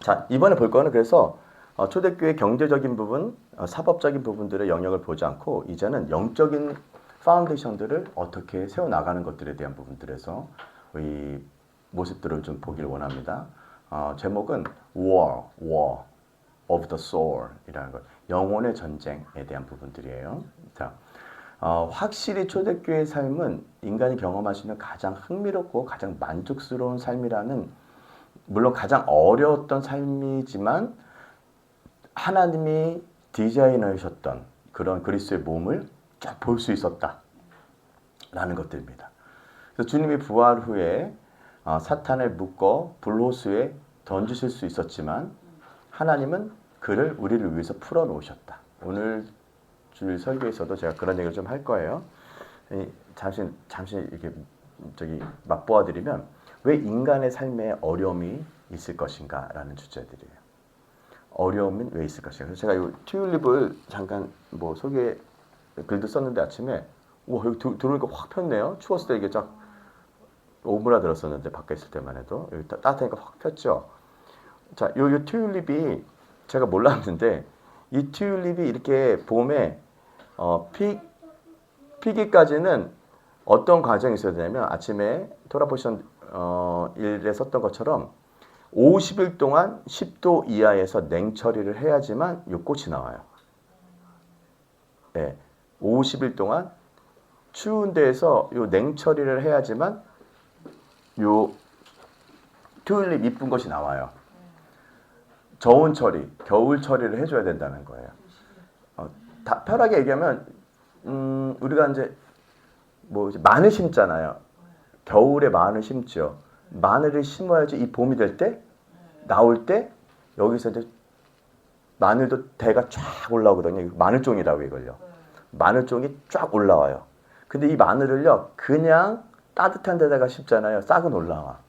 자, 이번에 볼 거는 그래서 초대교회 경제적인 부분, 사법적인 부분들의 영역을 보지 않고 이제는 영적인 파운데이션들을 어떻게 세워나가는 것들에 대한 부분들에서 이 모습들을 좀 보기를 원합니다. 제목은 War of the Soul 이라는 것, 영혼의 전쟁에 대한 부분들이에요. 자, 확실히 초대교회의 삶은 인간이 경험할 수 있는 가장 흥미롭고 가장 만족스러운 삶이라는, 물론 가장 어려웠던 삶이지만 하나님이 디자인하셨던 그런 그리스도의 몸을 쫙 볼 수 있었다라는 것들입니다. 그래서 주님이 부활 후에 사탄을 묶어 불호수에 던지실 수 있었지만 하나님은 그를 우리를 위해서 풀어놓으셨다. 오늘 주일 설교에서도 제가 그런 얘기를 좀 할 거예요. 잠시 이렇게 맛보아드리면 왜 인간의 삶에 어려움이 있을 것인가라는 주제들이에요. 어려움은 왜 있을 것인가. 그래서 제가 이 튤립을 잠깐 소개 글도 썼는데 아침에 여기 들어오니까 확 폈네요. 추웠을 때 이게 쫙 오므라들었었는데 밖에 있을 때만 해도 여기 따뜻하니까 확 폈죠. 자, 요 튤립이 제가 몰랐는데 이 튤립이 이렇게 봄에 피기까지는 어떤 과정이 있어야 되냐면 아침에 토라포션 일에 썼던 것처럼 50일 동안 10도 이하에서 냉처리를 해야지만 요 꽃이 나와요. 네, 50일 동안 추운 데에서 요 냉처리를 해야지만 요 튤립 이쁜 것이 나와요. 저온 처리, 겨울 처리를 해줘야 된다는 거예요. 편하게 얘기하면 우리가 이제 마늘 심잖아요. 겨울에 마늘 심죠. 마늘을 심어야지 이 봄이 될 때 나올 때 여기서 이제 마늘도 대가 쫙 올라오거든요. 마늘종이라고 이걸요. 마늘종이 쫙 올라와요. 근데 이 마늘을요 그냥 따뜻한 데다가 심잖아요. 싹은 올라와.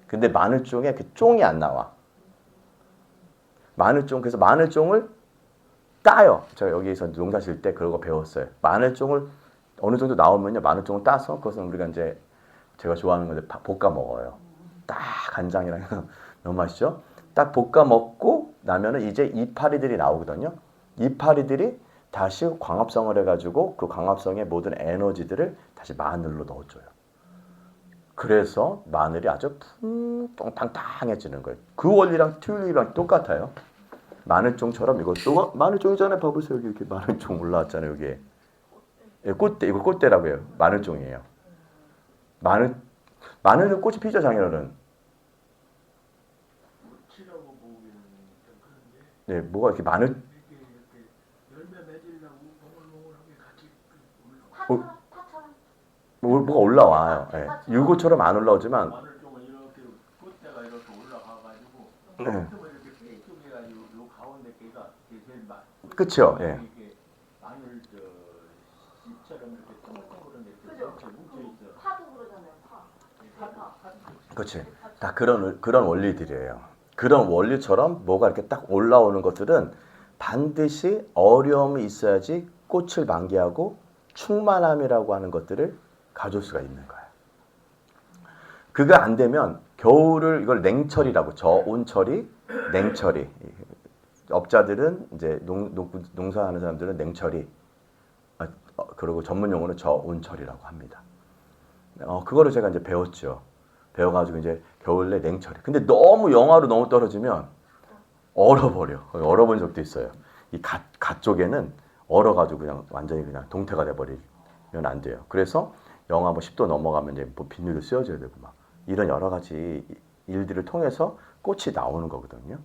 근데 마늘종에 그 종이 안 나와. 그래서 마늘종을 따요. 제가 여기서 농사 질 때 그런 거 배웠어요. 마늘종을 어느 정도 나오면요 마늘종을 따서 그것은 우리가 이제 제가 좋아하는 건데 볶아 먹어요. 딱 간장이랑 너무 맛있죠? 딱 볶아 먹고 나면은 이제 이파리들이 나오거든요. 이파리들이 다시 광합성을 해가지고 그 광합성의 모든 에너지들을 다시 마늘로 넣어줘요. 그래서 마늘이 아주 팡팡해지는 거예요. 그 원리랑 튤립이랑 똑같아요. 마늘종처럼 이것도 마늘종이잖아요. 봐보세요. 여기 이렇게 마늘종 올라왔잖아요. 여기에. 꽃대, 이거 꽃대라고 해요. 마늘종이에요. 마늘은 꽃이 피죠, 장인어른. 네, 뭐가 이렇게 마늘 뭐가 올라와요. 네. 유고처럼 안 올라오지만 마늘종은 이렇게 꽃대가 이렇게 올라가가지고 네. 이렇게 쪼개가지고 요 가운데 깨가 제일 그쵸? 예. 마늘 잎처럼 이렇게 동글동글한 이렇게 뭉쳐있어. 파도 그러잖아요. 파. 그렇지. 다 그런 원리들이에요. 그런 원리처럼 뭐가 이렇게 딱 올라오는 것들은 반드시 어려움이 있어야지 꽃을 만개하고 충만함이라고 하는 것들을 가져올 수가 있는 거예요. 그가 안 되면 겨울을 이걸 냉철이라고, 저온처리, 냉처리. 업자들은 이제 농사하는 사람들은 냉처리, 그리고 전문 용어는 저온처리라고 합니다. 그거를 제가 이제 배웠죠. 배워가지고 이제 겨울에 냉처리. 근데 너무 영하로 너무 떨어지면 얼어버려. 얼어본 적도 있어요. 이 갓 쪽에는 얼어가지고 그냥 완전히 그냥 동태가 돼버리면 안 돼요. 그래서 영하 10도 넘어가면 이제 비닐을 씌워줘야 되고 막 이런 여러 가지 일들을 통해서 꽃이 나오는 거거든요.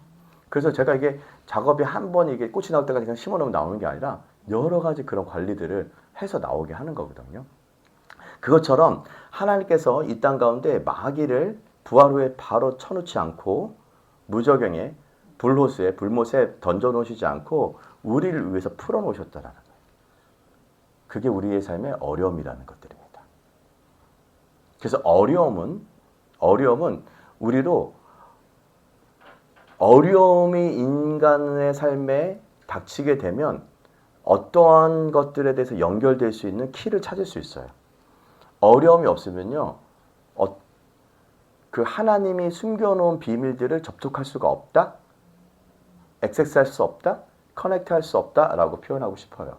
그래서 제가 이게 작업이 한 번 이게 꽃이 나올 때까지 그냥 심어놓으면 나오는 게 아니라 여러 가지 그런 관리들을 해서 나오게 하는 거거든요. 그것처럼 하나님께서 이 땅 가운데 마귀를 부활 후에 바로 쳐놓지 않고 무저경에 불호수에 불못에 던져놓으시지 않고 우리를 위해서 풀어놓으셨다라는 거예요. 그게 우리의 삶의 어려움이라는 것들입니다. 그래서 어려움은 우리로 어려움이 인간의 삶에 닥치게 되면 어떠한 것들에 대해서 연결될 수 있는 키를 찾을 수 있어요. 어려움이 없으면요, 그 하나님이 숨겨놓은 비밀들을 접촉할 수가 없다? 액세스할 수 없다, 커넥트할 수 없다라고 표현하고 싶어요.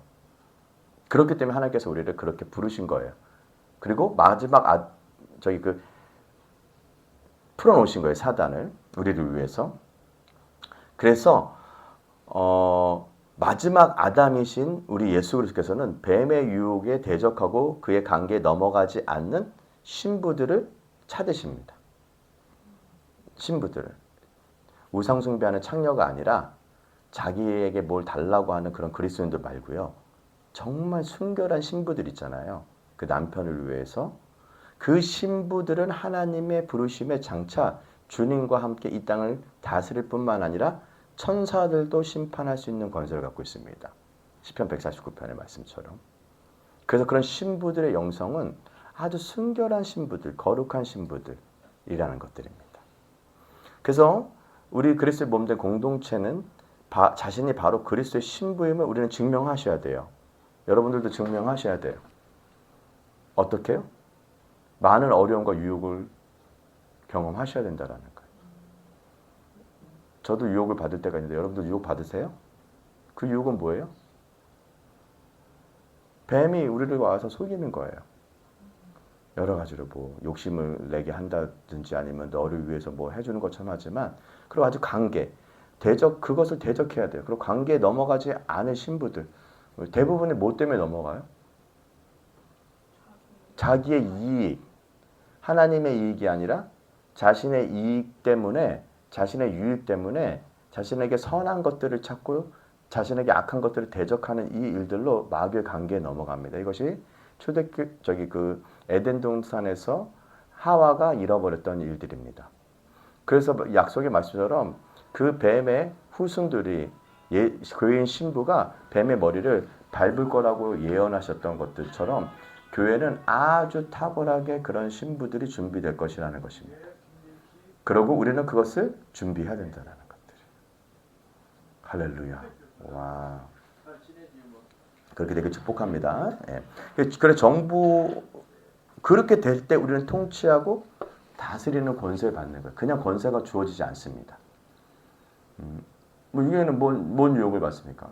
그렇기 때문에 하나님께서 우리를 그렇게 부르신 거예요. 그리고 마지막 풀어놓으신 거예요. 사단을 우리를 위해서. 그래서 마지막 아담이신 우리 예수 그리스도께서는 뱀의 유혹에 대적하고 그의 관계에 넘어가지 않는 신부들을 찾으십니다. 신부들을. 우상숭배하는 창녀가 아니라 자기에게 뭘 달라고 하는 그런 그리스도인들 말고요. 정말 순결한 신부들 있잖아요. 그 남편을 위해서. 그 신부들은 하나님의 부르심에 장차 주님과 함께 이 땅을 다스릴 뿐만 아니라 천사들도 심판할 수 있는 권세를 갖고 있습니다. 시편 149편의 말씀처럼. 그래서 그런 신부들의 영성은 아주 순결한 신부들, 거룩한 신부들이라는 것들입니다. 그래서 우리 그리스도의 몸된 공동체는 자신이 바로 그리스도의 신부임을 우리는 증명하셔야 돼요. 여러분들도 증명하셔야 돼요. 어떻게 해요? 많은 어려움과 유혹을 경험하셔야 된다는 거예요. 저도 유혹을 받을 때가 있는데 여러분도 유혹 받으세요? 그 유혹은 뭐예요? 뱀이 우리를 와서 속이는 거예요. 여러 가지로 뭐 욕심을 내게 한다든지 아니면 너를 위해서 뭐 해주는 것처럼 하지만 그리고 아주 그것을 대적해야 돼요. 그리고 관계에 넘어가지 않은 신부들 대부분이 뭐 때문에 넘어가요? 자기의 이익, 하나님의 이익이 아니라 자신의 이익 때문에 자신의 유익 때문에 자신에게 선한 것들을 찾고 자신에게 악한 것들을 대적하는 이 일들로 마귀의 관계에 넘어갑니다. 이것이 에덴 동산에서 하와가 잃어버렸던 일들입니다. 그래서 약속의 말씀처럼 그 뱀의 후손들이 교회인 신부가 뱀의 머리를 밟을 거라고 예언하셨던 것들처럼 교회는 아주 탁월하게 그런 신부들이 준비될 것이라는 것입니다. 그리고 우리는 그것을 준비해야 된다는 것들. 할렐루야. 와. 그렇게 되게 축복합니다. 예. 그래 그렇게 될 때 우리는 통치하고 다스리는 권세를 받는 거예요. 그냥 권세가 주어지지 않습니다. 뭐 이게는 뭔 유혹을 받습니까?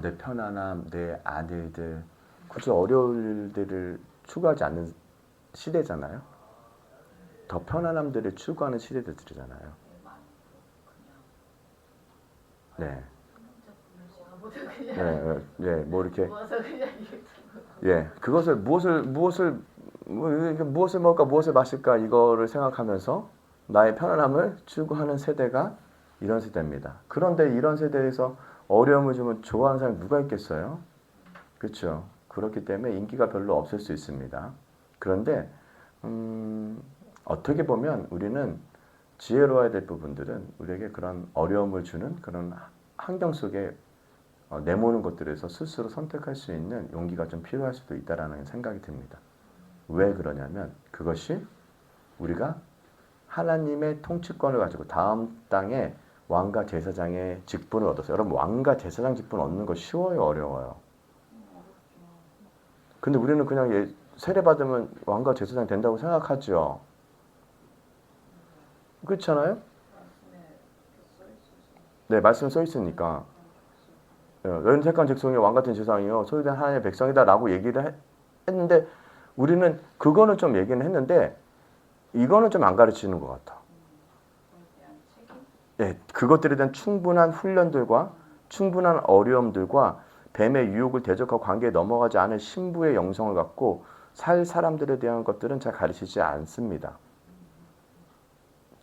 내 편안함, 내 아들들, 굳이 어려울 일들을 추구하지 않는 시대잖아요. 더 편안함들을 추구하는 시대들이잖아요. 네. 뭐 이렇게. 그것을 무엇을 먹을까, 무엇을 마실까 이거를 생각하면서 나의 편안함을 추구하는 세대가 이런 세대입니다. 그런데 이런 세대에서 어려움을 주면 좋아하는 사람이 누가 있겠어요? 그렇죠. 그렇기 때문에 인기가 별로 없을 수 있습니다. 그런데 어떻게 보면 우리는 지혜로워야 될 부분들은 우리에게 그런 어려움을 주는 그런 환경 속에 내모는 것들에서 스스로 선택할 수 있는 용기가 좀 필요할 수도 있다라는 생각이 듭니다. 왜 그러냐면 그것이 우리가 하나님의 통치권을 가지고 다음 땅에 왕과 제사장의 직분을 얻었어요. 여러분 왕과 제사장 직분 얻는 거 쉬워요, 어려워요? 근데 우리는 그냥 세례 받으면 왕과 제사장 된다고 생각하죠. 그렇잖아요? 네, 말씀에 써 있으니까. 너희는 택한 직송이 왕 같은 제사장이요 소유된 하나님의 백성이다라고 얘기를 했는데 우리는 그거는 좀 얘기는 했는데 이거는 좀 안 가르치는 것 같아. 네, 그것들에 대한 충분한 훈련들과 충분한 어려움들과 뱀의 유혹을 대적하고 관계에 넘어가지 않은 신부의 영성을 갖고 살 사람들에 대한 것들은 잘 가르치지 않습니다.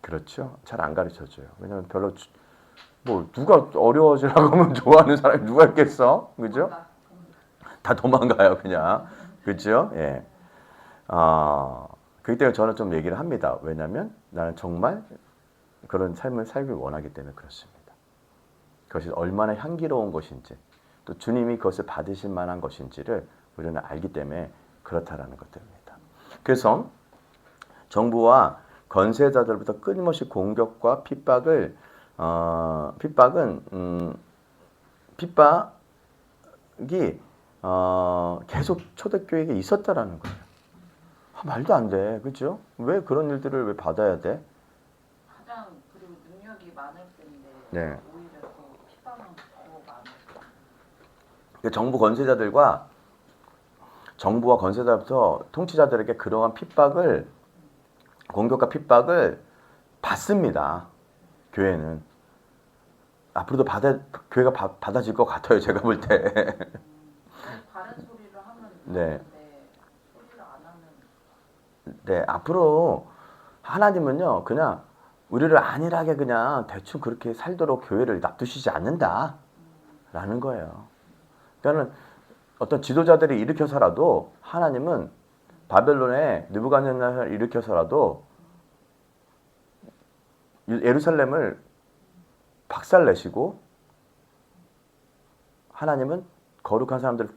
그렇죠? 잘 안 가르쳐줘요. 왜냐하면 별로 누가 어려워지라고 하면 좋아하는 사람이 누가 있겠어? 그죠? 다 도망가요, 그냥. 그렇죠? 예. 그렇기 때문에 저는 좀 얘기를 합니다. 왜냐하면 나는 정말 그런 삶을 살길 원하기 때문에 그렇습니다. 그것이 얼마나 향기로운 것인지 또 주님이 그것을 받으실 만한 것인지를 우리는 알기 때문에 그렇다라는 것들입니다. 그래서 정부와 권세자들부터 끊임없이 공격과 핍박은 핍박이 계속 초대교회에 있었다라는 거예요. 말도 안 돼. 그렇죠? 왜 그런 일들을 왜 받아야 돼? 가장 그리고 능력이 많을 때인데 네. 오히려 더 핍박은 더 많을 그 정부와 건설자부터 통치자들에게 그러한 핍박을 공격과 핍박을 받습니다. 교회는 앞으로도 교회가 받아질 것 같아요. 제가 볼 때. 다른 소리를 하면 네. 되는데 소리를 안 하면 네, 앞으로 하나님은요, 그냥 우리를 안일하게 그냥 대충 그렇게 살도록 교회를 놔두시지 않는다라는 거예요. 그러니까는 어떤 지도자들이 일으켜서라도 하나님은 바벨론에 느부갓네살을 일으켜서라도 예루살렘을 박살내시고 하나님은 거룩한 사람들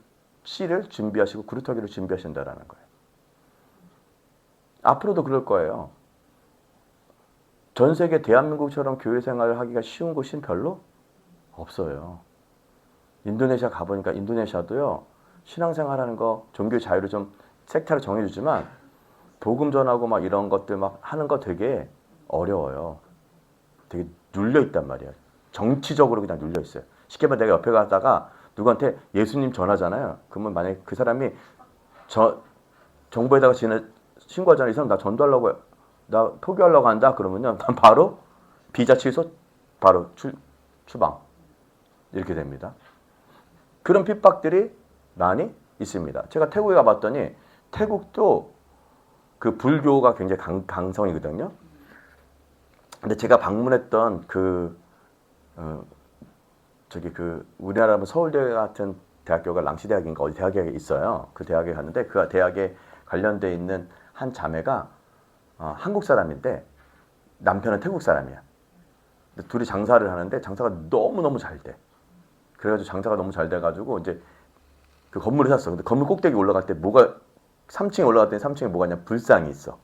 씨를 준비하시고 그루터기를 준비하신다라는 거예요. 앞으로도 그럴 거예요. 전 세계 대한민국처럼 교회 생활을 하기가 쉬운 곳은 별로 없어요. 인도네시아 가보니까 인도네시아도요. 신앙생활하는 거 종교 자유를 좀 섹터를 정해주지만 복음 전하고 막 이런 것들 막 하는 거 되게 어려워요. 되게 눌려 있단 말이에요. 정치적으로 그냥 눌려 있어요. 쉽게 말해 내가 옆에 가다가 누구한테 예수님 전하잖아요. 그러면 만약에 그 사람이 정부에다가 신고하잖아요. 이 사람 나 전도하려고 나 포기하려고 한다. 그러면요. 난 바로 비자 취소 바로 추방 이렇게 됩니다. 그런 핍박들이 많이 있습니다. 제가 태국에 가봤더니 태국도 그 불교가 굉장히 강성이거든요. 근데 제가 방문했던 우리나라 서울대 같은 대학교가 랑시대학인가 어디 대학에 있어요. 그 대학에 갔는데 그 대학에 관련돼 있는 한 자매가 한국 사람인데 남편은 태국 사람이야. 근데 둘이 장사를 하는데 장사가 너무너무 잘 돼. 그래가지고 장사가 너무 잘 돼가지고 이제 그 건물을 샀어. 근데 건물 꼭대기 올라갈 때 3층에 올라갔더니 3층에 뭐가 있냐 불상이 있어.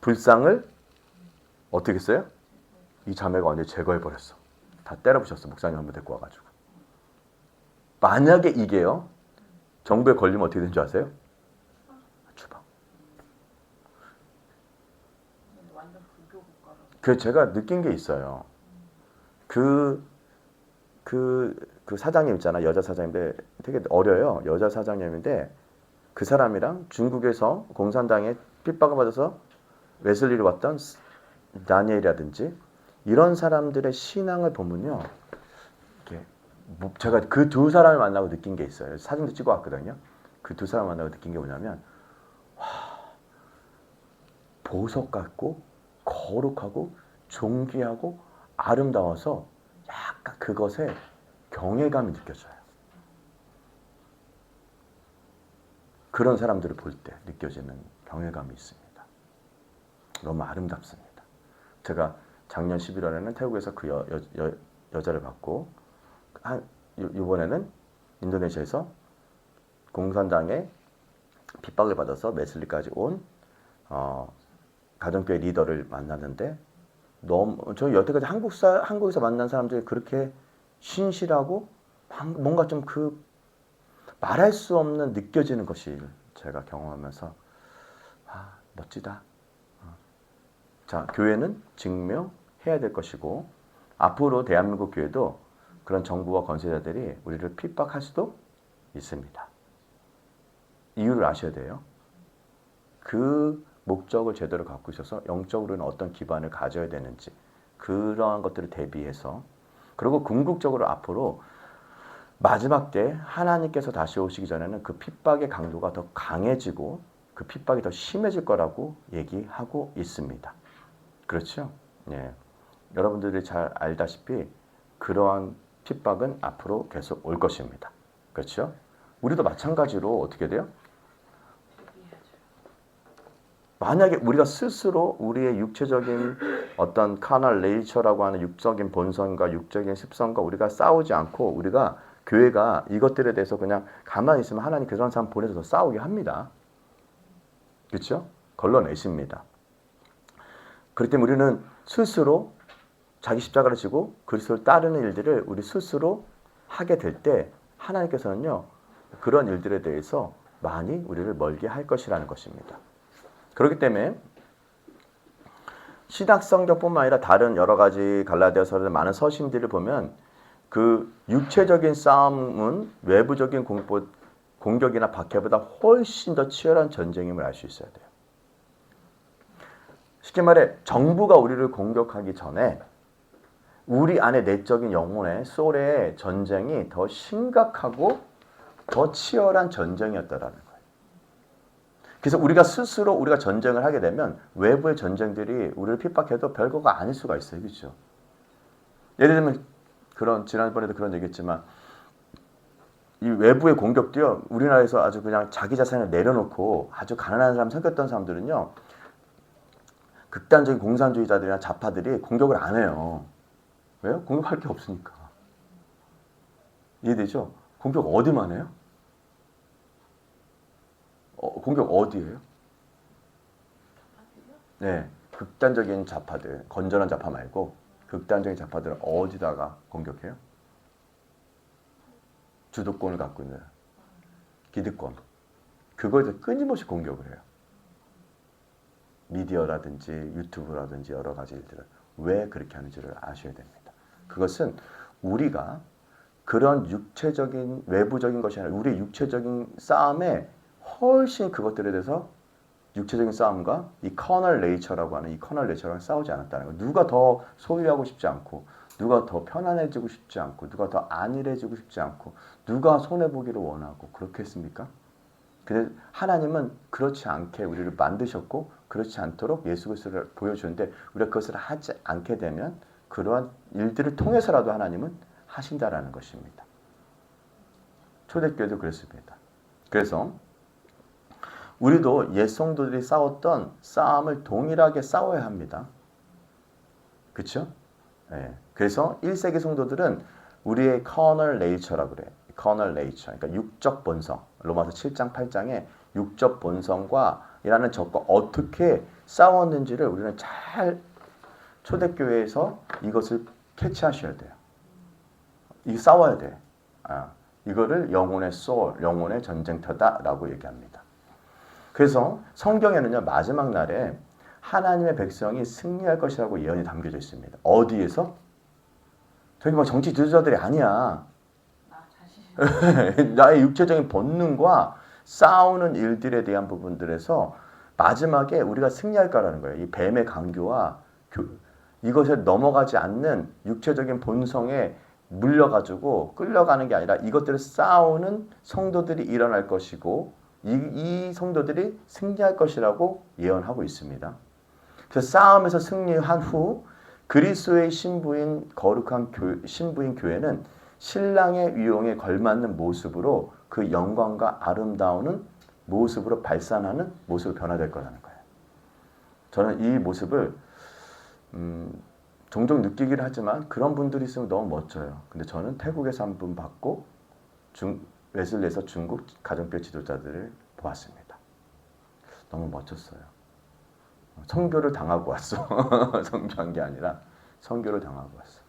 불상을 어떻게 했어요? 이 자매가 완전히 제거해버렸어. 다 때려부셨어. 목사님 한번 데리고 와가지고. 만약에 이게요. 정부에 걸리면 어떻게 되는 줄 아세요? 추방. 완전 불교 국가로 그래서 제가 느낀 게 있어요. 그 사장님 있잖아. 여자 사장인데 되게 어려요. 여자 사장님인데 그 사람이랑 중국에서 공산당에 핍박을 받아서 웨슬리를 왔던 다니엘이라든지 이런 사람들의 신앙을 보면요. 제가 그 두 사람을 만나고 느낀 게 있어요. 사진도 찍어 왔거든요. 그 두 사람을 만나고 느낀 게 뭐냐면 보석 같고 거룩하고 존귀하고 아름다워서 약간 그것에 경외감이 느껴져요. 그런 사람들을 볼 때 느껴지는 경외감이 있습니다. 너무 아름답습니다. 제가 작년 11월에는 태국에서 그 여자를 봤고 이번에는 인도네시아에서 공산당의 핍박을 받아서 메슬리까지 온 가정교회 리더를 만났는데 저 여태까지 한국에서 만난 사람들이 그렇게 신실하고 뭔가 좀 말할 수 없는 느껴지는 것이 제가 경험하면서 멋지다. 자, 교회는 증명해야 될 것이고 앞으로 대한민국 교회도 그런 정부와 건설자들이 우리를 핍박할 수도 있습니다. 이유를 아셔야 돼요. 그 목적을 제대로 갖고 있어서 영적으로는 어떤 기반을 가져야 되는지 그러한 것들을 대비해서 그리고 궁극적으로 앞으로 마지막 때 하나님께서 다시 오시기 전에는 그 핍박의 강도가 더 강해지고 그 핍박이 더 심해질 거라고 얘기하고 있습니다. 그렇죠? 예. 여러분들이 잘 알다시피 그러한 핍박은 앞으로 계속 올 것입니다. 그렇죠? 우리도 마찬가지로 어떻게 돼요? 만약에 우리가 스스로 우리의 육체적인 어떤 카날 네이처라고 하는 육적인 본성과 육적인 습성과 우리가 싸우지 않고 우리가 교회가 이것들에 대해서 그냥 가만히 있으면 하나님 그런 사람 보내서 더 싸우게 합니다. 그렇죠? 걸러내십니다. 그렇기 때문에 우리는 스스로 자기 십자가를 지고 그리스도를 따르는 일들을 우리 스스로 하게 될 때 하나님께서는요. 그런 일들에 대해서 많이 우리를 멀게 할 것이라는 것입니다. 그렇기 때문에 신약 성경뿐만 아니라 다른 여러 가지 갈라디아서의 많은 서신들을 보면 그 육체적인 싸움은 외부적인 공격이나 박해보다 훨씬 더 치열한 전쟁임을 알 수 있어야 돼요. 쉽게 말해 정부가 우리를 공격하기 전에 우리 안에 내적인 영혼의 소울의 전쟁이 더 심각하고 더 치열한 전쟁이었다라는 거예요. 그래서 우리가 스스로 우리가 전쟁을 하게 되면 외부의 전쟁들이 우리를 핍박해도 별거가 아닐 수가 있어요. 그렇죠? 예를 들면 지난번에도 그런 얘기했지만 이 외부의 공격도요. 우리나라에서 아주 그냥 자기 자산을 내려놓고 아주 가난한 사람 생겼던 사람들은요. 극단적인 공산주의자들이나 좌파들이 공격을 안 해요. 왜요? 공격할 게 없으니까. 이해되죠? 공격 어디만 해요? 공격 어디예요? 네, 극단적인 좌파들, 건전한 좌파 말고 극단적인 좌파들은 어디다가 공격해요? 주도권을 갖고 있는 기득권. 그거에 대해서 끊임없이 공격을 해요. 미디어라든지 유튜브라든지 여러 가지 일들을 왜 그렇게 하는지를 아셔야 됩니다. 그것은 우리가 그런 육체적인 외부적인 것이 아니라 우리의 육체적인 싸움에 훨씬 그것들에 대해서 육체적인 싸움과 이 커널 네이처라고 하는 이 커널 네이처랑 싸우지 않았다는 거예요. 누가 더 소유하고 싶지 않고 누가 더 편안해지고 싶지 않고 누가 더 안일해지고 싶지 않고 누가 손해보기를 원하고 그렇게 했습니까? 근데 하나님은 그렇지 않게 우리를 만드셨고 그렇지 않도록 예수 그리스도를 보여주는데 우리가 그것을 하지 않게 되면 그러한 일들을 통해서라도 하나님은 하신다라는 것입니다. 초대교회도 그랬습니다. 그래서 우리도 옛 성도들이 싸웠던 싸움을 동일하게 싸워야 합니다. 그렇죠? 네. 그래서 1세기 성도들은 우리의 커널 네이처라고 그래요. 커널 네이처. 그러니까 육적 본성. 로마서 7장 8장에 육적 본성과 이라는 적과 어떻게 싸웠는지를 우리는 잘 초대교회에서 이것을 캐치하셔야 돼요. 이 싸워야 돼. 이거를 영혼의 소울, 영혼의 전쟁터다라고 얘기합니다. 그래서 성경에는요 마지막 날에 하나님의 백성이 승리할 것이라고 예언이 담겨져 있습니다. 어디에서? 저기 뭐 정치 지도자들이 아니야. 나의 육체적인 본능과 싸우는 일들에 대한 부분들에서 마지막에 우리가 승리할까라는 거예요. 이 뱀의 강교와 이것에 넘어가지 않는 육체적인 본성에 물려가지고 끌려가는 게 아니라 이것들을 싸우는 성도들이 일어날 것이고 이 성도들이 승리할 것이라고 예언하고 있습니다. 그래서 싸움에서 승리한 후 그리스도의 신부인 거룩한 신부인 교회는 신랑의 위용에 걸맞는 모습으로 그 영광과 아름다운 모습으로 발산하는 모습으로 변화될 거라는 거예요. 저는 이 모습을 종종 느끼기를 하지만 그런 분들이 있으면 너무 멋져요. 근데 저는 태국에서 한 분 봤고 웨슬리에서 중국 가정교회 지도자들을 보았습니다. 너무 멋졌어요. 선교를 당하고 왔어. 선교한 게 아니라 선교를 당하고 왔어.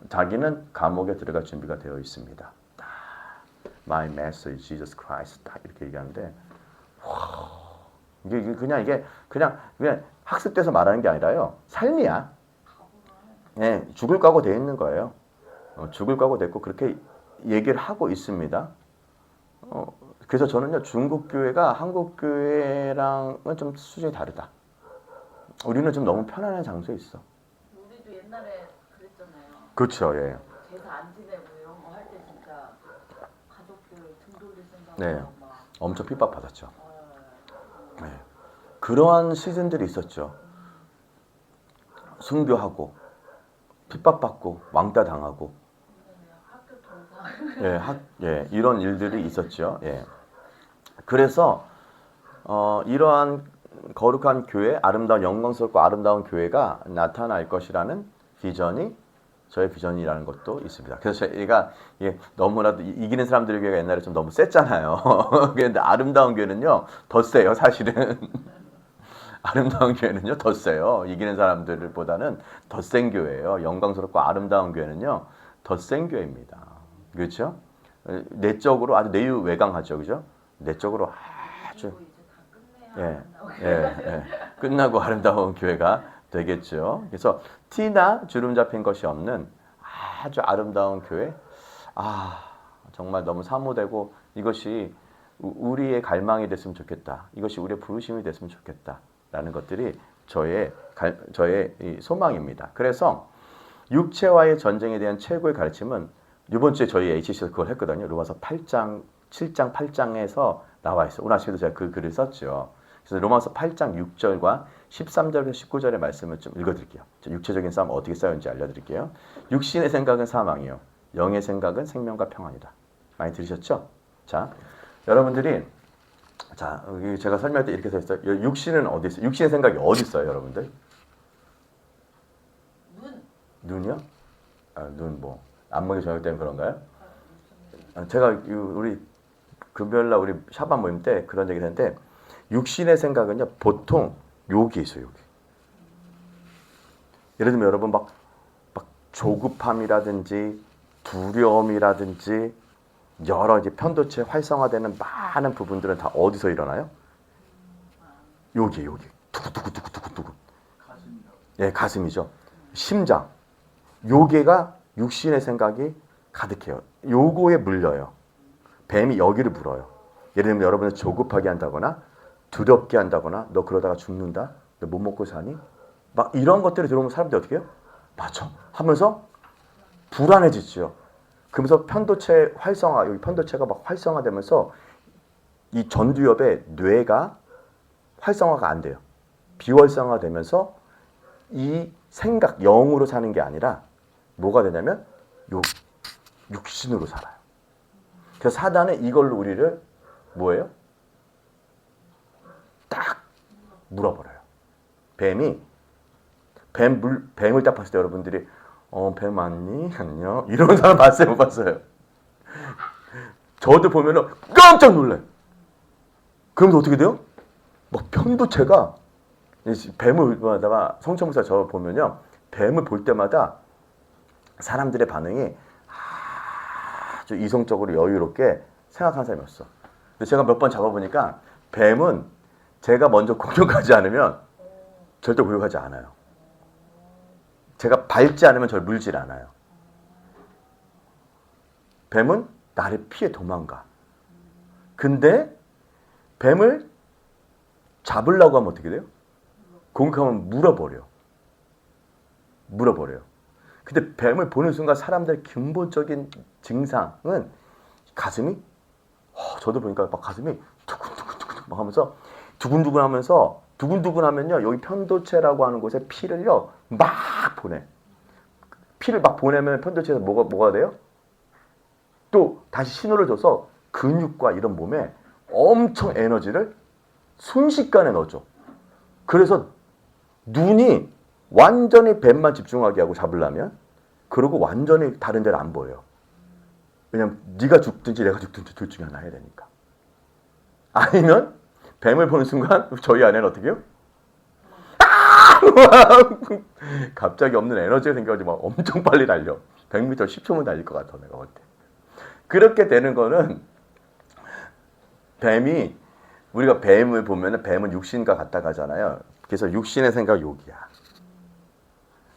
자기는 감옥에 들어갈 준비가 되어 있습니다. My Master is Jesus Christ. 딱 이렇게 얘기하는데 이게 그냥 학습돼서 말하는 게 아니라요. 삶이야. 네, 죽을 각오 되어 있는 거예요. 죽을 각오 됐고 그렇게 얘기를 하고 있습니다. 그래서 저는요 중국 교회가 한국 교회랑은 좀 수준이 다르다. 우리는 좀 너무 편안한 장소에 있어. 우리도 옛날에 그랬잖아요. 그렇죠, 예. 제사 안 지내고 이런 거 할 때 진짜 가족들 등 돌릴 생각하고 네, 막. 엄청 핍박받았죠. 네. 그러한 시즌들이 있었죠. 순교하고 핍박받고 왕따 당하고 학교 동사. 이런 일들이 있었죠. 예. 그래서 이러한 거룩한 교회, 아름다운 영광스럽고 아름다운 교회가 나타날 것이라는 비전이 저의 비전이라는 것도 있습니다. 그래서 저희가 너무나도 이기는 사람들의 교회가 옛날에 좀 너무 셌잖아요. 그런데 아름다운 교회는요 더 세요, 사실은. 아름다운 교회는요 더 세요. 이기는 사람들보다는 더 센 교회예요. 영광스럽고 아름다운 교회는요 더 센 교회입니다. 그렇죠? 내적으로 아주 내유외강하죠, 그죠? 내적으로 아주 그리고 이제 다 끝내야 예, 나오게. 예. 끝나고 아름다운 교회가 되겠죠. 그래서 티나 주름 잡힌 것이 없는 아주 아름다운 교회. 정말 너무 사모되고 이것이 우리의 갈망이 됐으면 좋겠다. 이것이 우리의 부르심이 됐으면 좋겠다라는 것들이 저의 이 소망입니다. 그래서 육체와의 전쟁에 대한 최고의 가르침은 이번 주에 저희 HC에서 그걸 했거든요. 로마서 8장, 7장, 8장에서 나와 있어요. 오늘 아침에도 제가 그 글을 썼죠. 그래서 로마서 8장 6절과 13절에서 19절의 말씀을 좀 읽어드릴게요. 육체적인 싸움 어떻게 싸우는지 알려드릴게요. 육신의 생각은 사망이요. 영의 생각은 생명과 평안이다. 많이 들으셨죠? 자, 여러분들이 여기 제가 설명할 때 이렇게 써 있어요. 육신은 어디 있어요? 육신의 생각이 어디 있어요, 여러분들? 눈이요? 눈 뭐? 안목이 저녁 때문에 그런가요? 제가 우리 금요일날 우리 샤반 모임 때 그런 얘기를 했는데 육신의 생각은요 보통 여기 있어요. 여기. 예를 들면 여러분 막 조급함이라든지 두려움이라든지 여러 이제 편도체 활성화되는 많은 부분들은 다 어디서 일어나요? 여기 두구두구두구두구. 가슴이라고. 예, 가슴이죠. 심장. 요게가 육신의 생각이 가득해요. 요거에 물려요. 뱀이 여기를 물어요. 예를 들면 여러분을 조급하게 한다거나 두렵게 한다거나 너 그러다가 죽는다. 너 못 먹고 사니? 막 이런 것들이 들어오면 사람들이 어떻게 해요? 맞아. 하면서 불안해지죠. 그러면서 편도체 활성화, 여기 편도체가 막 활성화되면서 이 전두엽의 뇌가 활성화가 안 돼요. 비활성화되면서 이 생각, 영으로 사는 게 아니라 뭐가 되냐면 육신으로 살아요. 그래서 사단은 이걸로 우리를 뭐예요? 딱 물어버려요. 뱀을 딱 봤을 때 여러분들이 뱀 맞니? 안녕? 이런 사람 봤어요? 못 봤어요? 저도 보면은 깜짝 놀라요. 그러면서 어떻게 돼요? 막 편도체가 뱀을 보다가 성천무사 저 보면요. 뱀을 볼 때마다 사람들의 반응이 아주 이성적으로 여유롭게 생각하는 사람이 없어. 근데 제가 몇 번 잡아보니까 뱀은 제가 먼저 공격하지 않으면 절대 공격하지 않아요. 제가 밟지 않으면 저를 물질 않아요. 뱀은 나를 피해 도망가. 근데 뱀을 잡으려고 하면 어떻게 돼요? 공격하면 물어버려요. 근데 뱀을 보는 순간 사람들의 근본적인 증상은 가슴이 저도 보니까 막 가슴이 두근두근 막 하면서 두근두근 하면서 두근두근 하면요 여기 편도체라고 하는 곳에 피를요 막 보내. 피를 막 보내면 편도체에서 뭐가 돼요? 또 다시 신호를 줘서 근육과 이런 몸에 엄청 에너지를 순식간에 넣어줘. 그래서 눈이 완전히 뱀만 집중하게 하고 잡으려면 그러고 완전히 다른 데를 안 보여요. 왜냐면 네가 죽든지 내가 죽든지 둘 중에 하나 해야 되니까. 아니면 뱀을 보는 순간 저희 아내는 어떻게 해요? 갑자기 없는 에너지가 생겨가지고 막 엄청 빨리 달려. 100m 10초면 달릴 것 같아 내가 볼 때. 그렇게 되는 거는 우리가 뱀을 보면 뱀은 육신과 같다 가잖아요. 그래서 육신의 생각 여기야.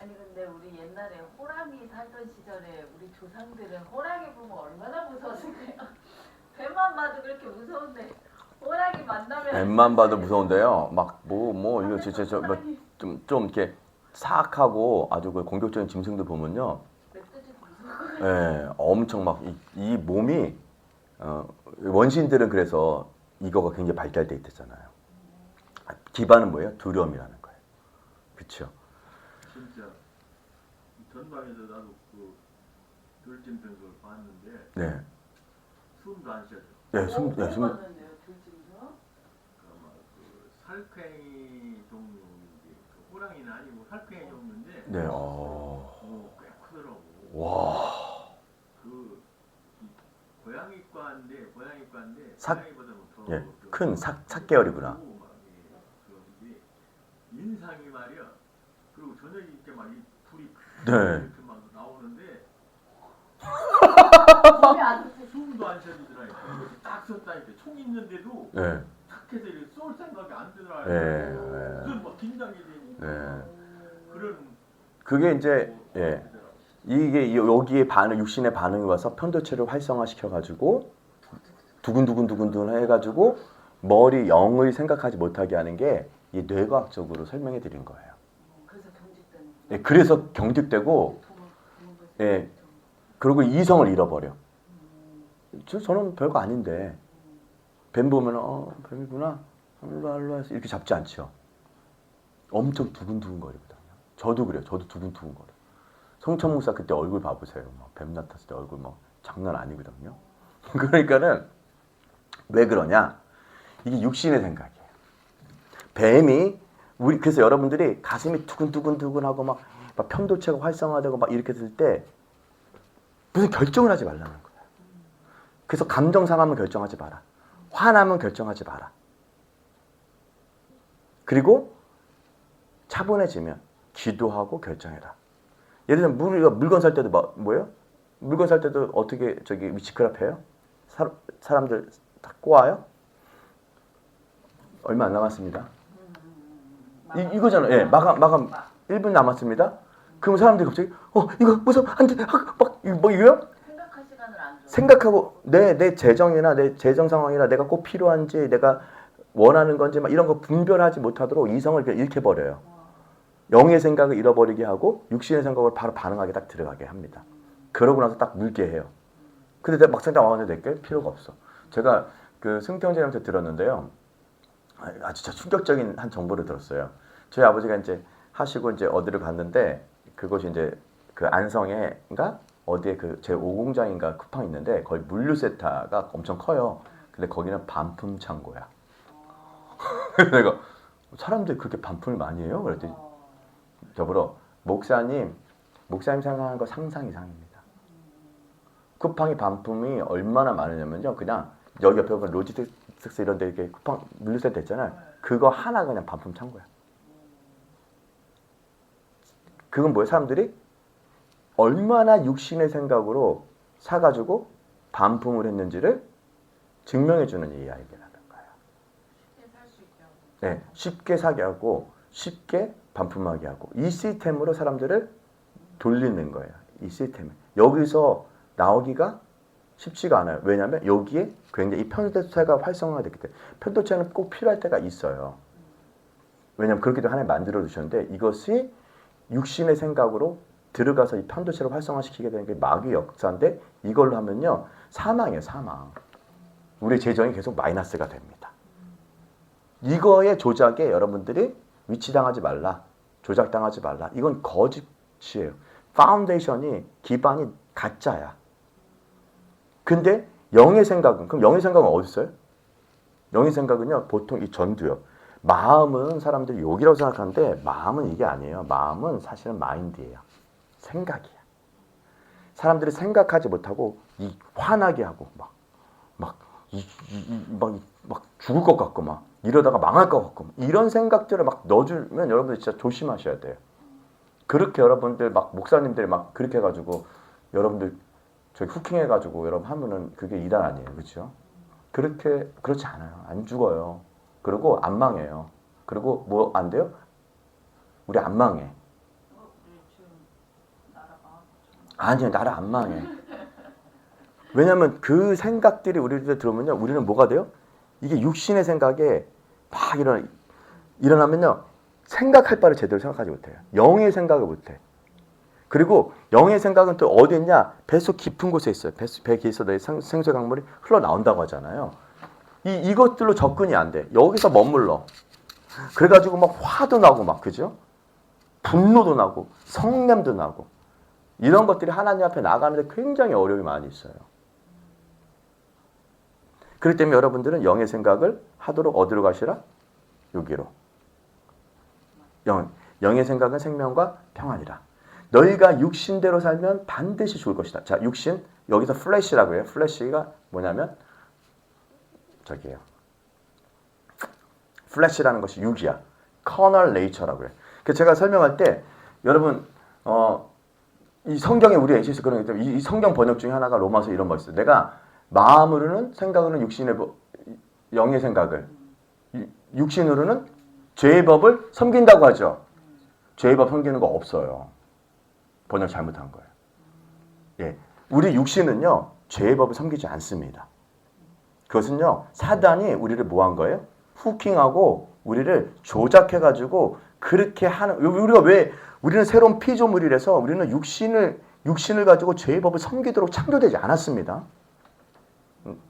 아니 근데 우리 옛날에 호랑이 살던 시절에 우리 조상들은 호랑이 보면 얼마나 무서웠을까요? 뱀만 봐도 그렇게 무서운데 호랑이 만나면 뱀만 봐도 무서운데요. 막 이거 진짜 좀 이렇게 사악하고 아주 그 공격적인 짐승들 보면요. 멧돼지도 무서워. 예, 엄청 막 이 몸이 원시인들은 그래서 이거가 굉장히 발달돼 있댔잖아요. 기반은 뭐예요? 두려움이라는 거예요. 그렇죠? 진짜 전방에서 나도 그 돌진병을 봤는데 네. 숨도 안 쉬어져. 네, 숨. 봤는데요, 들짐승? 아마 그 살쾡이 종류인데 그 호랑이는 아니고 살쾡이 종류인데 네. 꽤 크더라고. 와. 그 고양이과인데 삭- 고양이보다는 더 예, 큰 삭계열이구나. 그런데 인상이 말이야. 그리고 저녁에 이렇게 막 이 불이 네. 이렇게 막 나오는데 몸이 안 숨도 안 쉬어지더라니까. 딱 딱 썼다니까 총 있는데도 네. 탁 해서 이렇게 쏠 생각이 안 들어요. 네. 무슨 막 긴장이 되니까 네. 그런 그게 이제 뭐 예. 이게 여기에 반응 육신의 반응이 와서 편도체를 활성화시켜 가지고 두근두근두근두근 해가지고 머리 영을 생각하지 못하게 하는 게 이 뇌과학적으로 설명해 드린 거예요. 그래서 경직되는. 예, 그래서 경직되고 예, 그리고 이성을 잃어버려. 저는 별거 아닌데 뱀 보면 뱀이구나 일로 해서 이렇게 잡지 않죠. 엄청 두근두근거리거든요. 저도 그래요. 저도 두근두근거려. 성천 목사 그때 얼굴 봐보세요. 뱀 나탔을 때 얼굴 장난 아니거든요. 그러니까는 왜 그러냐? 이게 육신의 생각이에요. 뱀이 그래서 여러분들이 가슴이 두근두근두근하고 막 편도체가 활성화되고 막 이렇게 됐을 때 무슨 결정을 하지 말라는 거예요. 그래서 감정 상하면 결정하지 마라. 화나면 결정하지 마라. 그리고 차분해지면 기도하고 결정해라. 예를 들면 우리가 물건 살 때도 뭐예요? 물건 살 때도 어떻게 위치크랍해요? 사람들 다 꼬아요? 얼마 안 남았습니다. 이거잖아요. 예, 마감 1분 남았습니다. 그럼 사람들이 갑자기 이거 무슨 안 돼. 이거요? 생각할 시간을 안 줘. 생각하고 내 재정이나 내 재정 상황이나 내가 꼭 필요한지 내가 원하는 건지 막 이런 거 분별하지 못하도록 이성을 잃게 버려요. 영의 생각을 잃어버리게 하고 육신의 생각을 바로 반응하게 딱 들어가게 합니다. 그러고 나서 딱 물게 해요. 근데 내가 막상 딱 와봤는데 내게 필요가 없어. 제가 그 승태형제한테 들었는데요. 진짜 충격적인 한 정보를 들었어요. 저희 아버지가 이제 하시고 이제 어디를 갔는데 그것이 이제 그 안성에인가 어디에 그 제5공장인가 쿠팡 있는데 거기 물류센터가 엄청 커요. 근데 거기는 반품 창고야. 그래서 내가 사람들이 그렇게 반품을 많이 해요? 그랬더니 더불어 목사님 생각하는 거 상상 이상입니다. 쿠팡이 반품이 얼마나 많으냐면요. 그냥 여기 옆에 보면 로지스틱스 이런 데 이렇게 쿠팡 물류센터 있잖아요. 그거 하나 그냥 반품 창고야. 그건 뭐예요? 사람들이 얼마나 육신의 생각으로 사가지고 반품을 했는지를 증명해주는 이야기라는 거예요. 쉽게 살 수 있게 하고. 네, 쉽게 사게 하고 쉽게 반품하게 하고 이 시스템으로 사람들을 돌리는 거예요. 이 시스템에. 여기서 나오기가 쉽지가 않아요. 왜냐하면 여기에 굉장히 이 편도체가 활성화됐기 때문에 편도체는 꼭 필요할 때가 있어요. 왜냐하면 그렇게도 하나님 만들어 주셨는데 이것이 육신의 생각으로 들어가서 이 편도체를 활성화시키게 되는 게 마귀의 역사인데 이걸로 하면요. 사망이에요. 사망. 우리의 재정이 계속 마이너스가 됩니다. 이거의 조작에 여러분들이 위치당하지 말라. 조작당하지 말라. 이건 거짓이에요. 파운데이션이 기반이 가짜야. 근데 영의 생각은 그럼 영의 생각은 어디 있어요? 영의 생각은요. 보통 이 전두요. 마음은 사람들이 욕이라고 생각하는데 마음은 이게 아니에요. 마음은 사실은 마인드예요. 생각이야. 사람들이 생각하지 못하고 이 화나게 하고 막 죽을 것 같고 막 이러다가 망할 것 같고 이런 생각들을 막 넣어주면 여러분들 진짜 조심하셔야 돼요. 그렇게 여러분들 막 목사님들이 막 그렇게 해가지고 여러분들 저기 후킹해가지고 여러분 하면은 그게 이단 아니에요, 그렇죠? 그렇지 않아요. 안 죽어요. 그리고 안 망해요. 그리고 뭐 안 돼요? 우리 안 망해. 우리 지금 나라가 아니요, 나라 안 망해. 왜냐하면 그 생각들이 우리한테 들어오면요, 우리는 뭐가 돼요? 이게 육신의 생각에 막 일어나면요, 생각할 바를 제대로 생각하지 못해요. 영의 생각을 못해. 그리고 영의 생각은 또 어디 있냐? 뱃속 깊은 곳에 있어요. 배 기에서 내 생수의 강물이 흘러나온다고 하잖아요. 이것들로 접근이 안 돼. 여기서 머물러. 그래가지고 막 화도 나고 막, 그죠? 분노도 나고, 성냄도 나고. 이런 것들이 하나님 앞에 나가는데 굉장히 어려움이 많이 있어요. 그렇기 때문에 여러분들은 영의 생각을 하도록 어디로 가시라? 여기로. 영의 생각은 생명과 평안이라. 너희가 육신대로 살면 반드시 죽을 것이다. 자, 육신, 여기서 플래시라고 해요. 플래시가 뭐냐면 저기예요. 플래시라는 것이 육이야. 커널 네이처라고 해요. 그래서 제가 설명할 때 여러분 이 성경에 우리 예시에서 그런 게 있어요. 이 성경 번역 중에 하나가 로마서 이런 거 있어요. 내가 마음으로는 생각으로는 영의 생각을, 육신으로는 죄의 법을 섬긴다고 하죠. 죄의 법 섬기는 거 없어요. 번역 잘못한 거예요. 예, 우리 육신은요 죄의 법을 섬기지 않습니다. 그것은요 사단이 우리를 뭐 한 거예요? 후킹하고 우리를 조작해가지고 그렇게 하는. 우리는 새로운 피조물이라서 우리는 육신을 가지고 죄의 법을 섬기도록 창조되지 않았습니다.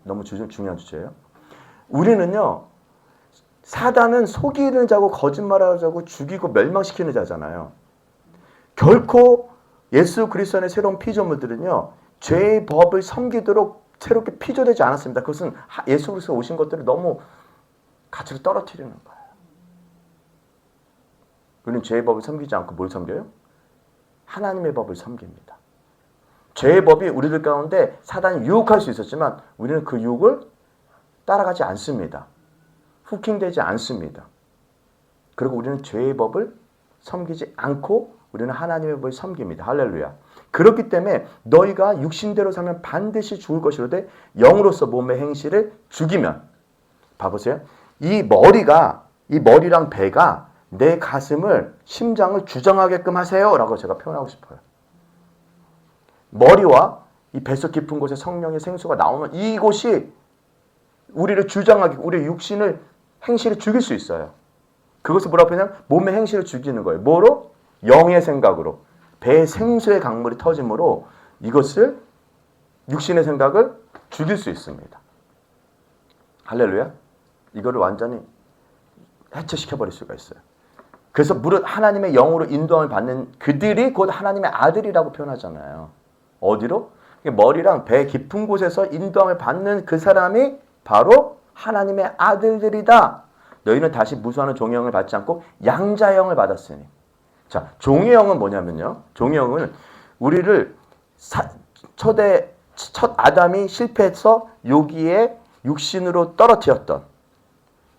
너무 중요한 주제예요. 우리는요 사단은 속이는 자고 거짓말하는 자고 죽이고 멸망시키는 자잖아요. 결코 예수 그리스도의 새로운 피조물들은요 죄의 법을 섬기도록 새롭게 피조되지 않았습니다. 그것은 예수 그리스도 오신 것들을 너무 가치로 떨어뜨리는 거예요. 우리는 죄의 법을 섬기지 않고 뭘 섬겨요? 하나님의 법을 섬깁니다. 죄의 법이 우리들 가운데 사단이 유혹할 수 있었지만 우리는 그 유혹을 따라가지 않습니다. 후킹되지 않습니다. 그리고 우리는 죄의 법을 섬기지 않고 우리는 하나님의 법을 섬깁니다. 할렐루야. 그렇기 때문에 너희가 육신대로 살면 반드시 죽을 것이로되 영으로서 몸의 행실을 죽이면, 봐보세요. 이 머리랑 배가 내 가슴을, 심장을 주장하게끔 하세요 라고 제가 표현하고 싶어요. 머리와 이 뱃속 깊은 곳에 성령의 생수가 나오는 이곳이 우리를 주장하게, 우리의 육신을, 행실을 죽일 수 있어요. 그것을 뭐라고 표현하냐면 몸의 행실을 죽이는 거예요. 뭐로? 영의 생각으로. 배의 생수의 강물이 터짐으로 이것을, 육신의 생각을 죽일 수 있습니다. 할렐루야. 이거를 완전히 해체시켜버릴 수가 있어요. 그래서 무릇 하나님의 영으로 인도함을 받는 그들이 곧 하나님의 아들이라고 표현하잖아요. 어디로? 머리랑 배 깊은 곳에서 인도함을 받는 그 사람이 바로 하나님의 아들들이다. 너희는 다시 무수하는 종의 영을 받지 않고 양자의 영을 받았으니. 자, 종의 영은 뭐냐면요. 종의 영은 우리를 첫 아담이 실패해서 여기에 육신으로 떨어뜨렸던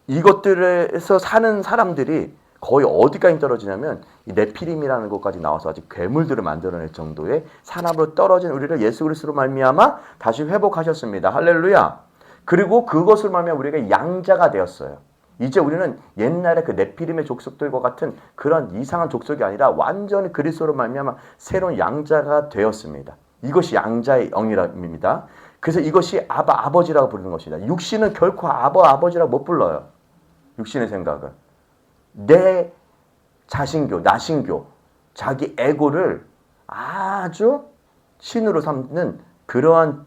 이것들에서 사는 사람들이 거의 어디까지 떨어지냐면 이 네피림이라는 곳까지 나와서 아직 괴물들을 만들어낼 정도의 사람으로 떨어진 우리를 예수 그리스도로 말미암아 다시 회복하셨습니다. 할렐루야. 그리고 그것을 말미암아 우리가 양자가 되었어요. 이제 우리는 옛날에 그 네피림의 족속들과 같은 그런 이상한 족속이 아니라 완전히 그리스도로 말미암아 새로운 양자가 되었습니다. 이것이 양자의 영이랍니다. 그래서 이것이 아버지라고 부르는 것입니다. 육신은 결코 아버지라고 못 불러요. 육신의 생각은. 내 자신교, 나신교, 자기 에고를 아주 신으로 삼는 그러한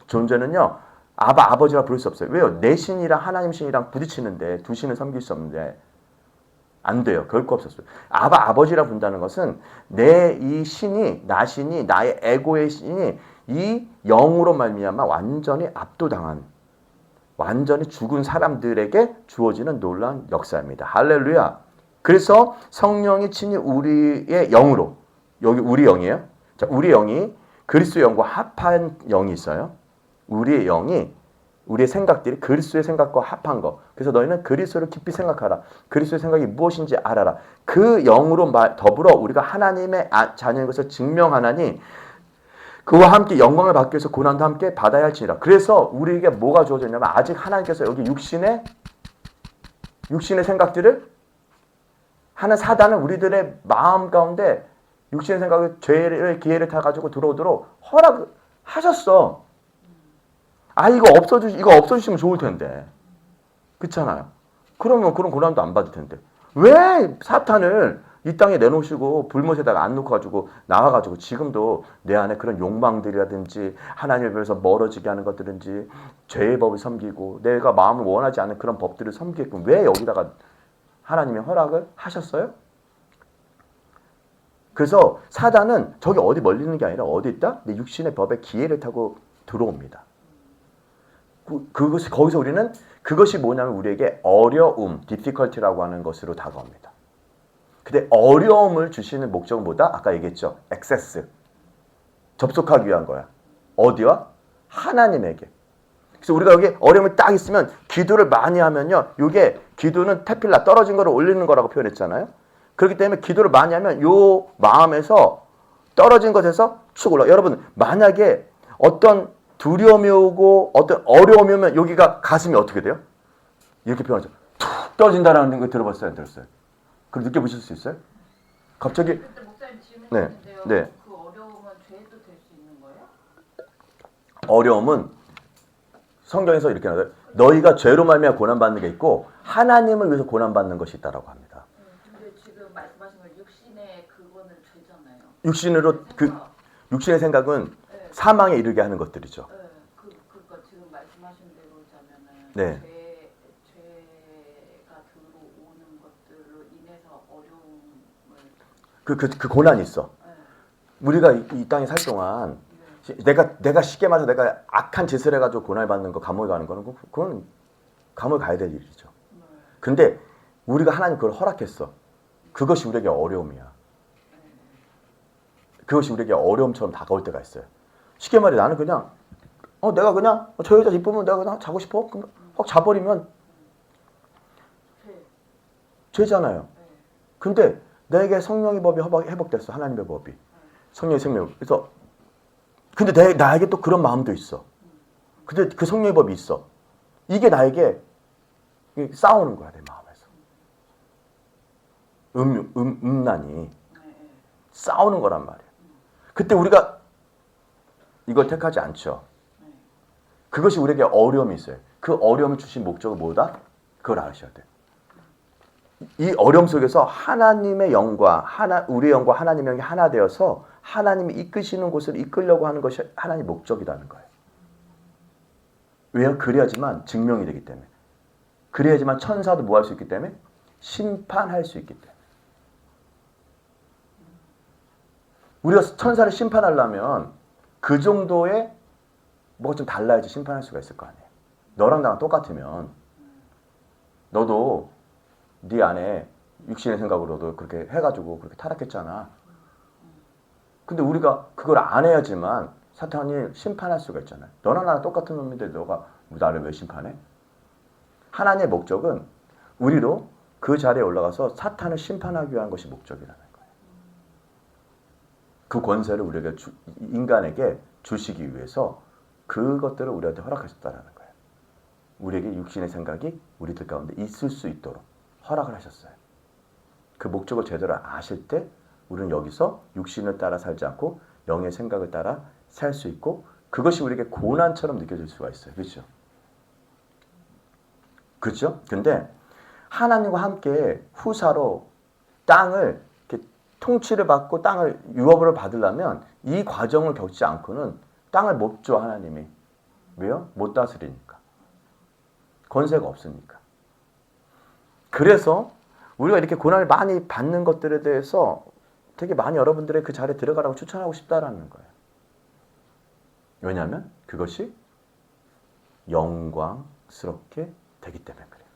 존재는요. 아버지라 부를 수 없어요. 왜요? 내 신이랑 하나님 신이랑 부딪히는데 두 신을 섬길 수 없는데 안 돼요. 결코 없었어요. 아버지라 부른다는 것은 내 이 신이, 나신이, 나의 에고의 신이 이 영으로 말미암아 완전히 압도당한, 완전히 죽은 사람들에게 주어지는 놀라운 역사입니다. 할렐루야. 그래서 성령이 친히 우리의 영으로, 여기 우리 영이에요. 자, 우리 영이 그리스도의 영과 합한 영이 있어요. 우리의 영이, 우리의 생각들이 그리스도의 생각과 합한 거. 그래서 너희는 그리스도를 깊이 생각하라. 그리스도의 생각이 무엇인지 알아라. 그 영으로 더불어 우리가 하나님의 자녀인 것을 증명하나니 그와 함께 영광을 받기 위해서 고난도 함께 받아야 할지니라. 그래서 우리에게 뭐가 주어졌냐면 아직 하나님께서 여기 육신의 생각들을 하는 사단은 우리들의 마음 가운데 육신의 생각을 죄의 기회를 타가지고 들어오도록 허락하셨어. 이거 없어주시면 좋을 텐데. 그렇잖아요. 그러면 그런 고난도 안 받을 텐데. 왜 사탄을 이 땅에 내놓으시고 불못에다가 안 놓고 나와가지고 지금도 내 안에 그런 욕망들이라든지 하나님에 비해서 멀어지게 하는 것들인지 죄의 법을 섬기고 내가 마음을 원하지 않는 그런 법들을 섬기게끔 왜 여기다가 하나님의 허락을 하셨어요? 그래서 사단은 저기 어디 멀리 있는 게 아니라 어디 있다? 내 육신의 법에 기회를 타고 들어옵니다. 거기서 우리는 그것이 뭐냐면 우리에게 어려움, difficulty라고 하는 것으로 다가옵니다. 근데 어려움을 주시는 목적은 뭐다? 아까 얘기했죠. 액세스. 접속하기 위한 거야. 어디와? 하나님에게. 그래서 우리가 여기 어려움이 딱 있으면 기도를 많이 하면요. 이게 기도는 테필라, 떨어진 거를 올리는 거라고 표현했잖아요. 그렇기 때문에 기도를 많이 하면 요 마음에서 떨어진 것에서 축 올라. 여러분 만약에 어떤 두려움이 오고 어떤 어려움이 오면 여기가 가슴이 어떻게 돼요? 이렇게 표현하죠. 툭 떨어진다라는 거 들어봤어요? 안 들었어요? 그럼 느껴보실 수 있어요? 갑자기 근데 목사님 질문 네, 있는데요. 네. 그 어려움은 죄도 될 수 있는 거예요? 어려움은 성경에서 이렇게 나와요. 너희가 죄로 말미암아 고난받는 게 있고 하나님을 위해서 고난받는 것이 있다라고 합니다. 근데 지금 말씀하신 건 육신의 그거는 죄잖아요. 육신으로 육신의 생각은 네. 사망에 이르게 하는 것들이죠. 네. 그러니까 지금 말씀하신 대로자면은 네. 죄가 들어오는 것들로 인해서 어려움을 그 고난이 있어. 네. 우리가 이 땅에 살 동안 내가 쉽게 말해서 내가 악한 짓을 해가지고 고난을 받는 거, 감옥에 가는 거는 그건 감옥에 가야 될 일이죠. 네. 근데 우리가 하나님 그걸 허락했어. 그것이 우리에게 어려움이야. 그것이 우리에게 어려움처럼 다가올 때가 있어요. 쉽게 말해 나는 그냥 내가 그냥 저 여자 이쁘면 내가 그냥 자고 싶어? 그럼 확 자버리면 죄잖아요. 네. 근데 내게 성령의 법이 회복됐어. 하나님의 법이. 성령의 생명. 그래서 근데 나에게 또 그런 마음도 있어. 근데 그 성령의 법이 있어. 이게 나에게 싸우는 거야, 내 마음에서. 음란이 싸우는 거란 말이야. 그때 우리가 이걸 택하지 않죠. 그것이 우리에게 어려움이 있어요. 그 어려움을 주신 목적은 뭐다? 그걸 아셔야 돼요. 이 어려움 속에서 하나님의 영과 우리의 영과 하나님의 영이 하나 되어서 하나님이 이끄시는 곳을 이끌려고 하는 것이 하나님의 목적이라는 거예요. 왜요? 그래야지만 증명이 되기 때문에. 그래야지만 천사도 뭐 할 수 있기 때문에? 심판할 수 있기 때문에. 우리가 천사를 심판하려면 그 정도의 뭐가 좀 달라야지 심판할 수가 있을 거 아니에요. 너랑 나랑 똑같으면 너도 네 안에 육신의 생각으로도 그렇게 해가지고 그렇게 타락했잖아. 근데 우리가 그걸 안 해야지만 사탄이 심판할 수가 있잖아요. 너랑 나랑 똑같은 놈인데 너가 나를 왜 심판해? 하나님의 목적은 우리로 그 자리에 올라가서 사탄을 심판하기 위한 것이 목적이라는 거예요. 그 권세를 우리에게 인간에게 주시기 위해서 그것들을 우리한테 허락하셨다는 거예요. 우리에게 육신의 생각이 우리들 가운데 있을 수 있도록 허락을 하셨어요. 그 목적을 제대로 아실 때 우리는 여기서 육신을 따라 살지 않고 영의 생각을 따라 살 수 있고 그것이 우리에게 고난처럼 느껴질 수가 있어요. 그렇죠? 그렇죠? 근데 하나님과 함께 후사로 땅을 이렇게 통치를 받고 땅을 유업을 받으려면 이 과정을 겪지 않고는 땅을 못 줘 하나님이. 왜요? 못 다스리니까. 권세가 없으니까. 그래서 우리가 이렇게 고난을 많이 받는 것들에 대해서 되게 많이 여러분들의 그 자리에 들어가라고 추천하고 싶다라는 거예요. 왜냐하면 그것이 영광스럽게 되기 때문에 그래요.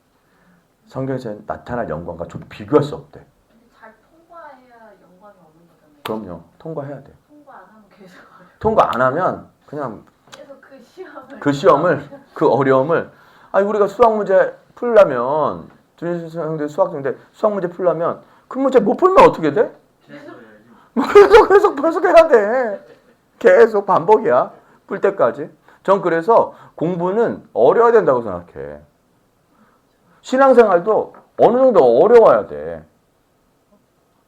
성경에서 나타날 영광과 좀 비교할 수 없대. 근데 잘 통과해야 영광이 오는 거잖아요. 그럼요. 통과해야 돼. 통과 안 하면 계속 통과 안 하면 그냥 계속 그 시험을 그 어려움을 우리가 수학 문제 풀려면 준수생들 수학생인데 수학 문제 풀려면 그 문제 못 풀면 어떻게 돼? 계속 해야 돼. 계속 반복이야. 풀 때까지. 전 그래서 공부는 어려워야 된다고 생각해. 신앙생활도 어느 정도 어려워야 돼.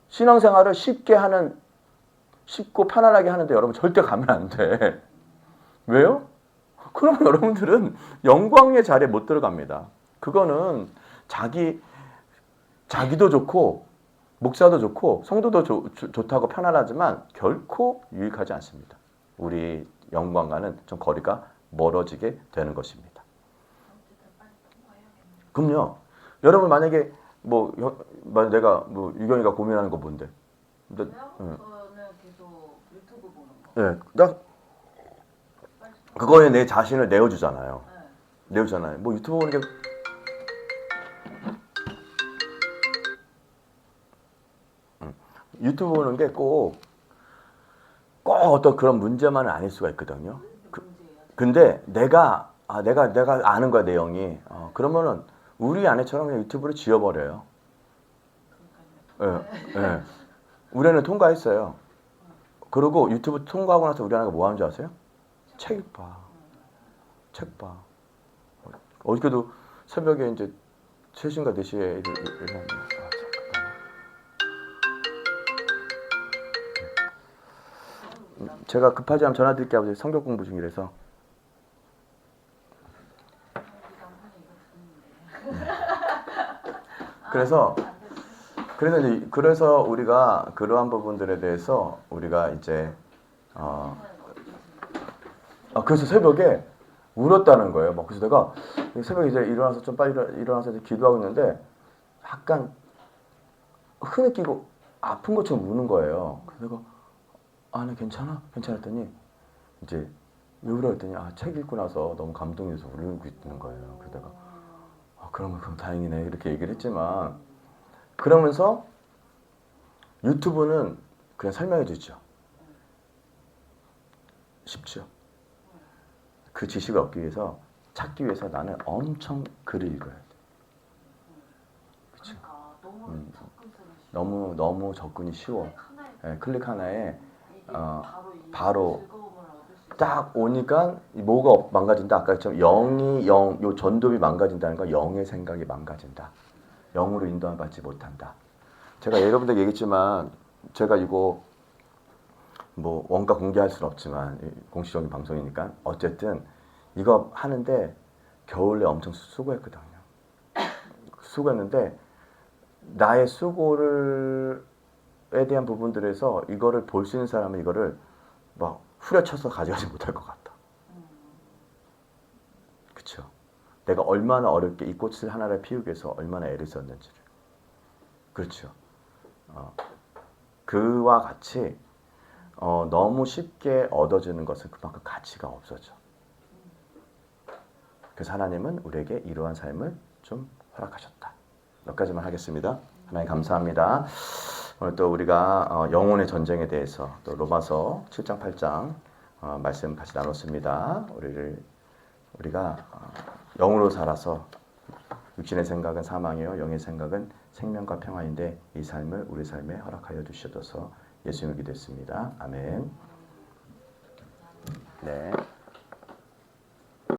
신앙생활을 쉽고 편안하게 하는데 여러분 절대 가면 안 돼. 왜요? 그러면 여러분들은 영광의 자리에 못 들어갑니다. 그거는 자기도 좋고 목사도 좋고 성도도 좋다고 편안하지만 결코 유익하지 않습니다. 우리 영광과는 좀 거리가 멀어지게 되는 것입니다. 그럼요. 여러분 만약에 내가 유경이가 고민하는 거 뭔데? 저는 계속 유튜브 보는 거. 네, 나 그거에 내 자신을 내어주잖아요. 네. 내어주잖아요. 유튜브 보는 게 유튜브 보는 게 꼭 어떤 그런 문제만은 아닐 수가 있거든요. 근데 내가 아는 거야 내용이. 그러면은 우리 아내처럼 그냥 유튜브를 지워버려요. 예. 우리 아내는 통과했어요. 그리고 유튜브 통과하고 나서 우리 아내가 뭐 하는 줄 아세요? 책 봐. 책 봐. 어저께도 새벽에 이제 3시인가 4시에 일어났는데 제가 급하지 않으면 전화 드릴게요. 아버지 성경 공부 중이라서. 그래서 우리가 그러한 부분들에 대해서 우리가 이제 그래서 새벽에 울었다는 거예요. 막 그래서 내가 새벽에 이제 일어나서 좀 빨리 일어나서 이제 기도하고 있는데 약간 흐느끼고 아픈 것처럼 우는 거예요. 그래서 내가 나 괜찮아? 괜찮았더니 이제 왜 울어 했더니 책 읽고 나서 너무 감동해서 울고 있는 거예요. 그래서 내가 그럼 다행이네 이렇게 얘기를 했지만 그러면서 유튜브는 그냥 설명해 주죠. 쉽죠. 그 지식을 얻기 위해서 찾기 위해서 나는 엄청 글을 읽어야 돼. 그렇죠. 너무 접근이 쉬워. 클릭 하나에 바로 딱 오니까 뭐가 망가진다. 아까처럼 요 전도비 망가진다는 건 영의 생각이 망가진다. 영으로 인도함 받지 못한다. 제가 여러분들 얘기했지만 제가 이거 뭐 원가 공개할 수는 없지만 공식적인 방송이니까 어쨌든 이거 하는데 겨울에 엄청 수고했거든요. 수고했는데 나의 수고에 대한 부분들에서 이거를 볼 수 있는 사람은 이거를 막 후려쳐서 가져가지 못할 것 같다. 그렇죠? 내가 얼마나 어렵게 이 꽃을 하나를 피우기 위해서 얼마나 애를 썼는지를. 그렇죠. 그와 같이 너무 쉽게 얻어지는 것은 그만큼 가치가 없어져. 그래서 하나님은 우리에게 이러한 삶을 좀 허락하셨다. 몇 가지만 하겠습니다. 하나님 감사합니다. 오늘 또 우리가 영혼의 전쟁에 대해서 또 로마서 7장 8장 말씀 같이 나눴습니다. 우리가 영으로 살아서 육신의 생각은 사망이요 영의 생각은 생명과 평화인데 이 삶을 우리 삶에 허락하여 주셔서 예수님을 기도했습니다. 아멘. 네.